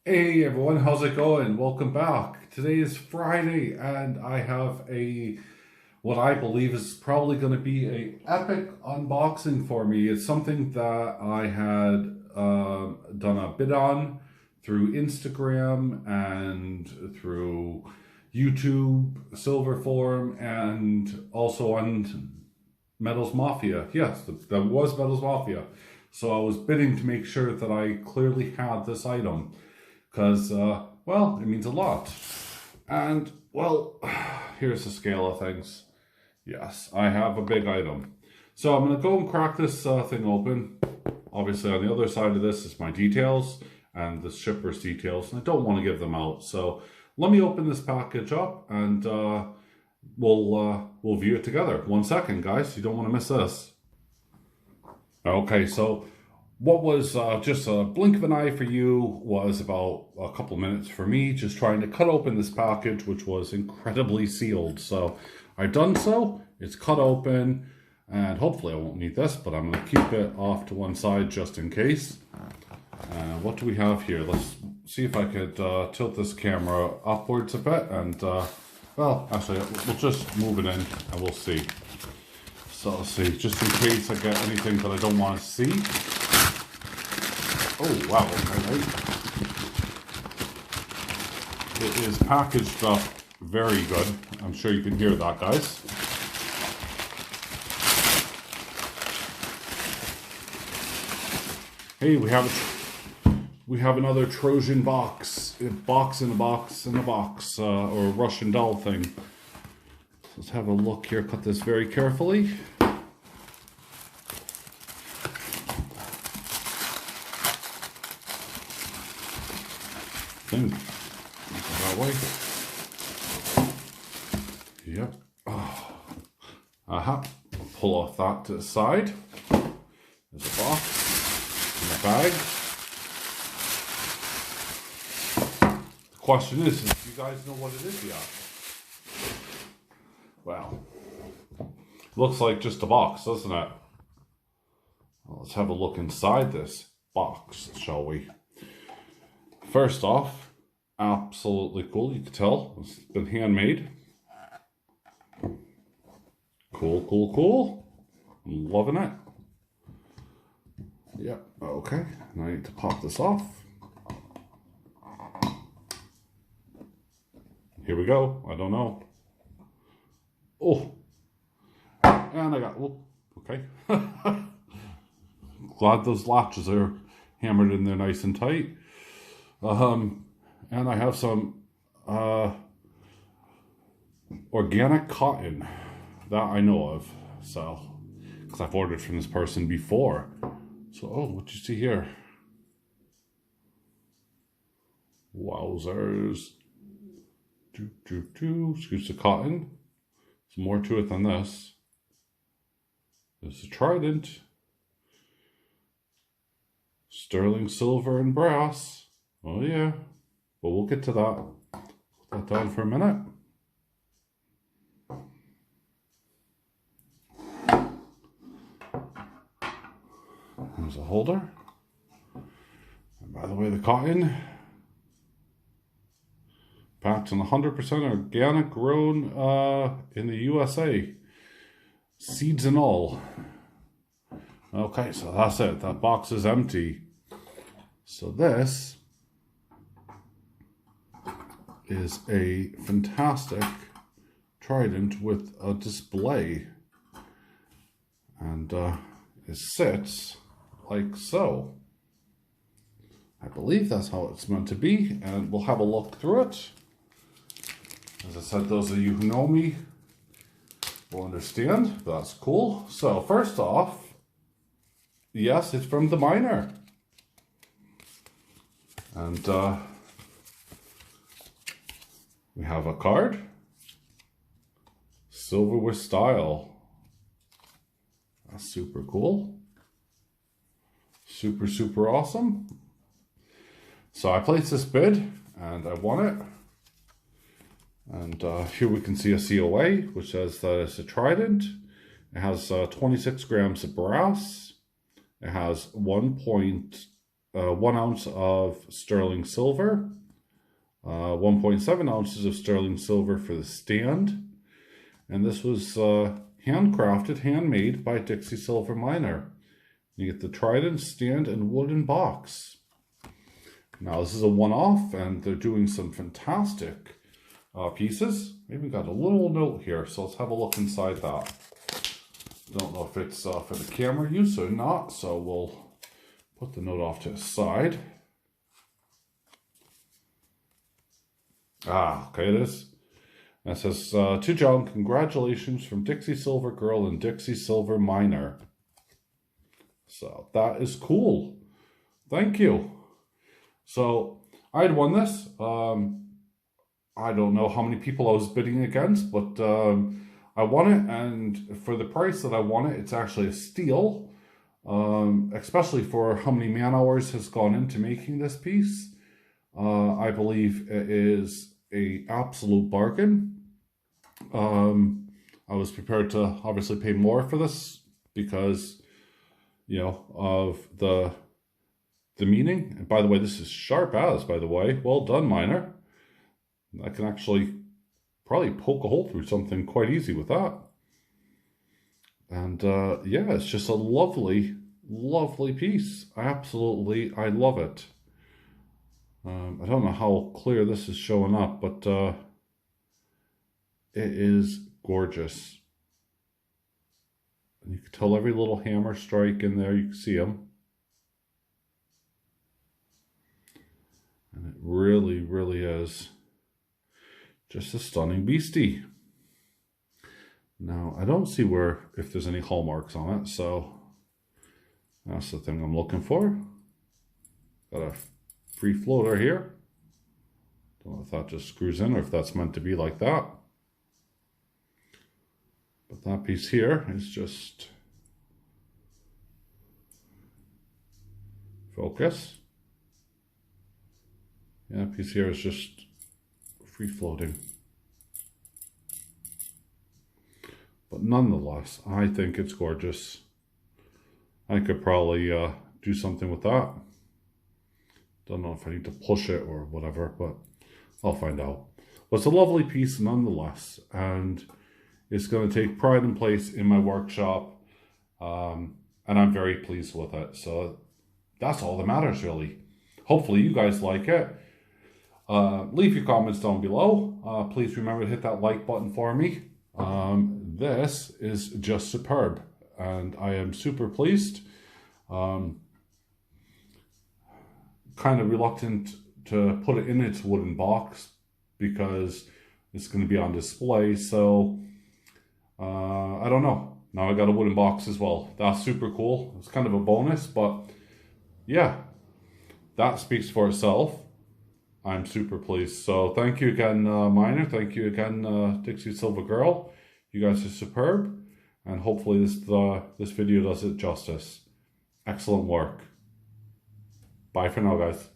Hey everyone, how's it going? Welcome back. Today is Friday and I have a what I believe is probably going to be a epic unboxing for me. It's something that I had done a bid on through Instagram and through YouTube, Silverform, and also on Metals Mafia. Yes, that was Metals Mafia. So I was bidding to make sure that I clearly had this item because, well, it means a lot. And, well, here's the scale of things. Yes, I have a big item. So I'm going to go and crack this thing open. Obviously, on the other side of this is my details and the shipper's details, and I don't want to give them out. So let me open this package up and we'll view it together. 1 second, guys. You don't want to miss this. Okay, so what was just a blink of an eye for you was about a couple minutes for me, just trying to cut open this package, which was incredibly sealed. So I've done so. It's cut open, and hopefully I won't need this, but I'm going to keep it off to one side just in case. What do we have here? Let's see if I could tilt this camera upwards a bit, and well, actually, we'll just move it in, and we'll see. So let's see, just in case I get anything that I don't want to see. Oh, wow, okay, right. It is packaged up very good. I'm sure you can hear that, guys. Hey, we have another Trojan box. A box in a box in a box, or a Russian doll thing. Let's have a look here, cut this very carefully. Thing. That way. Yep. Oh. Aha. I'll pull off that to the side. There's a box and a bag. The question is, do you guys know what it is yet? Well, looks like just a box, doesn't it? Well, let's have a look inside this box, shall we? First off, absolutely cool. You can tell it's been handmade. Cool, cool, cool. I'm loving it. Yep, okay. Now I need to pop this off. Here we go. I don't know. Oh. And I got, oh, okay. Glad those latches are hammered in there nice and tight. And I have some organic cotton that I know of. So, because I've ordered from this person before. So, oh, what you see here? Wowzers. Excuse the cotton. There's more to it than this. There's a trident. Sterling silver and brass. Oh yeah. But we'll get to that. Put that down for a minute. There's a holder. And by the way, the cotton, packed on 100% organic, grown in the USA. Seeds and all. Okay, so that's it. That box is empty. So this is a fantastic trident with a display. And it sits like so. I believe that's how it's meant to be, and we'll have a look through it. As I said, those of you who know me will understand. That's cool. So first off, yes, it's from the miner. And we have a card. Silver with style. That's super cool. Super, super awesome. So I placed this bid and I won it. And here we can see a COA, which says that it's a trident. It has 26 grams of brass. It has 1.2 1 ounce of sterling silver, 1.7 ounces of sterling silver for the stand. And this was handcrafted, handmade by Dixie Silver Miner. You get the trident, stand, and wooden box. Now this is a one-off, and they're doing some fantastic pieces. Maybe got a little note here, so let's have a look inside that. Don't know if it's for the camera use or not, so we'll put the note off to the side. Ah, okay, it is. And it says, to John, congratulations from Dixie Silver Girl and Dixie Silver Miner. So that is cool. Thank you. So I had won this. I don't know how many people I was bidding against, but I won it, and for the price that I won it, it's actually a steal, especially for how many man hours has gone into making this piece. I believe it is an absolute bargain. I was prepared to obviously pay more for this because, you know, of the meaning. And by the way, this is sharp as, by the way. Well done, Miner. I can actually probably poke a hole through something quite easy with that. And yeah, it's just a lovely, lovely piece. Absolutely, I love it. I don't know how clear this is showing up, but it is gorgeous. And you can tell every little hammer strike in there, you can see them. And it really, really is just a stunning beastie. Now, I don't see if there's any hallmarks on it, so that's the thing I'm looking for. Got a free floater here. Don't know if that just screws in or if that's meant to be like that. But that piece here is just focus. Yeah, that piece here is just free floating. But nonetheless, I think it's gorgeous. I could probably do something with that. Don't know if I need to push it or whatever, but I'll find out. But it's a lovely piece nonetheless, and it's going to take pride and place in my workshop, and I'm very pleased with it. So that's all that matters, really. Hopefully you guys like it. Leave your comments down below. Please remember to hit that like button for me. This is just superb, and I am super pleased. Kind of reluctant to put it in its wooden box because it's going to be on display, so I don't know. Now I got a wooden box as well. That's super cool. It's kind of a bonus, but yeah, that speaks for itself. I'm super pleased. So thank you again, Miner. Thank you again, Dixie Silver Girl. You guys are superb, and hopefully this video does it justice. Excellent work. Bye for now, guys.